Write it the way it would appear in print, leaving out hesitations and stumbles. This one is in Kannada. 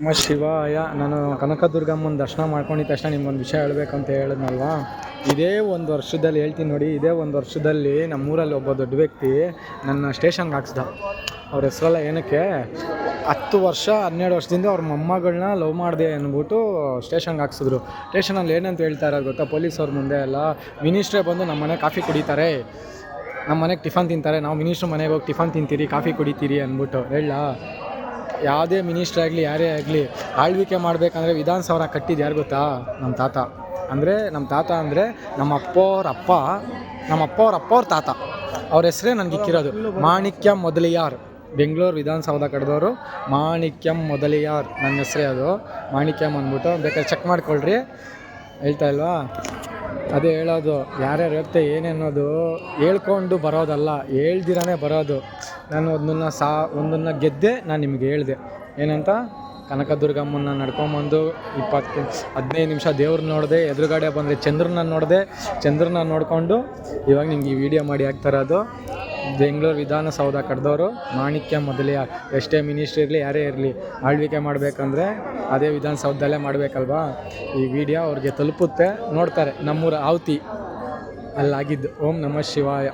ನಮ ಶಿವಾಯ. ನಾನು ಕನಕದುರ್ಗಮ್ಮನ ದರ್ಶನ ಮಾಡ್ಕೊಂಡಿದ್ದ ತಕ್ಷಣ ನಿಮ್ಗೊಂದು ವಿಷಯ ಹೇಳ್ಬೇಕಂತ ಹೇಳಿದ್ನಲ್ವಾ. ಇದೇ ಒಂದು ವರ್ಷದಲ್ಲಿ ಹೇಳ್ತೀನಿ ನೋಡಿ, ಇದೇ ಒಂದು ವರ್ಷದಲ್ಲಿ ನಮ್ಮೂರಲ್ಲಿ ಒಬ್ಬ ದೊಡ್ಡ ವ್ಯಕ್ತಿ ನನ್ನ ಸ್ಟೇಷನ್ಗೆ ಹಾಕ್ಸ್ದ. ಅವ್ರ ಹೆಸರೆಲ್ಲ ಏನಕ್ಕೆ 10 ವರ್ಷ 12 ವರ್ಷದಿಂದ ಅವ್ರ ಮೊಮ್ಮಗಳನ್ನ ಲವ್ ಮಾಡಿದೆ ಅಂದ್ಬಿಟ್ಟು ಸ್ಟೇಷನ್ಗೆ ಹಾಕ್ಸಿದ್ರು. ಸ್ಟೇಷನಲ್ಲಿ ಏನಂತ ಹೇಳ್ತಾ ಇರೋದು ಗೊತ್ತಾ, ಪೊಲೀಸವ್ರ ಮುಂದೆ ಎಲ್ಲ, ಮಿನಿಸ್ಟ್ರೇ ಬಂದು ನಮ್ಮ ಮನೆ ಕಾಫಿ ಕುಡಿತಾರೆ, ನಮ್ಮ ಮನೆಗೆ ಟಿಫನ್ ತಿಂತಾರೆ, ನಾವು ಮಿನಿಸ್ಟ್ರ್ ಮನೆಗೆ ಹೋಗಿ ಟಿಫನ್ ತಿಂತೀರಿ, ಕಾಫಿ ಕುಡಿತೀರಿ ಅಂದ್ಬಿಟ್ಟು. ಹೇಳ, ಯಾವುದೇ ಮಿನಿಸ್ಟ್ರ್ ಆಗಲಿ ಯಾರೇ ಆಗಲಿ ಆಳ್ವಿಕೆ ಮಾಡಬೇಕಂದ್ರೆ ವಿಧಾನಸೌಧ ಕಟ್ಟಿದ್ದು ಯಾರು ಗೊತ್ತಾ? ನಮ್ಮ ತಾತ. ನಮ್ಮ ತಾತ ಅಂದರೆ ನಮ್ಮ ಅಪ್ಪವ್ರ ಅಪ್ಪವ್ರ ತಾತ. ಅವ್ರ ಹೆಸರೇ ನನಗೆ ಇಕ್ಕಿರೋದು ಮಾಣಿಕ್ಯಂ ಮೊದಲಿಯಾರ್. ಬೆಂಗಳೂರು ವಿಧಾನಸೌಧ ಕಟ್ಟಿದವರು ಮಾಣಿಕ್ಯಂ ಮೊದಲಿಯಾರ್, ನನ್ನ ಹೆಸರೇ ಅದು. ಮಾಣಿಕ್ಯಂ ಅಂದ್ಬಿಟ್ಟು ಬೇಕಾದ್ರೆ ಚೆಕ್ ಮಾಡ್ಕೊಳ್ರಿ, ಹೇಳ್ತಾ ಇಲ್ವಾ? ಅದೇ ಹೇಳೋದು, ಯಾರ್ಯಾರು ಇರುತ್ತೆ ಏನೇನೋದು ಹೇಳ್ಕೊಂಡು ಬರೋದಲ್ಲ, ಹೇಳ್ದಿರಾನೇ ಬರೋದು. ನಾನು ಒಂದನ್ನು ಗೆದ್ದೆ, ನಾನು ನಿಮ್ಗೆ ಹೇಳಿದೆ ಏನಂತ. ಕನಕದುರ್ಗಮ್ಮನ ನಡ್ಕೊಂಬಂದು 15 ನಿಮಿಷ ದೇವ್ರನ್ನ ನೋಡಿದೆ, ಎದುರುಗಡೆ ಬಂದರೆ ಚಂದ್ರನ ನೋಡಿದೆ, ಚಂದ್ರನ ನೋಡಿಕೊಂಡು ಇವಾಗ ನಿಮ್ಗೆ ಈ ವಿಡಿಯೋ ಮಾಡಿ ಹಾಕ್ತಾರದು. ಬೆಂಗಳೂರು ವಿಧಾನಸೌಧ ಕಟ್ಟಿದವರು ಮಾಣಿಕ್ಯ ಮೊದಲಿಯಾರ್. ಎಷ್ಟೇ ಮಿನಿಸ್ಟ್ರಿ ಇರಲಿ ಯಾರೇ ಇರಲಿ, ಆಳ್ವಿಕೆ ಮಾಡಬೇಕಂದ್ರೆ ಅದೇ ವಿಧಾನಸೌಧದಲ್ಲೇ ಮಾಡಬೇಕಲ್ವಾ. ಈ ವಿಡಿಯೋ ಅವ್ರಿಗೆ ತಲುಪುತ್ತೆ, ನೋಡ್ತಾರೆ. ನಮ್ಮೂರ ಆವತಿ ಅಲ್ಲಾಗಿದ್ದು. ಓಂ ನಮಃ ಶಿವಾಯ.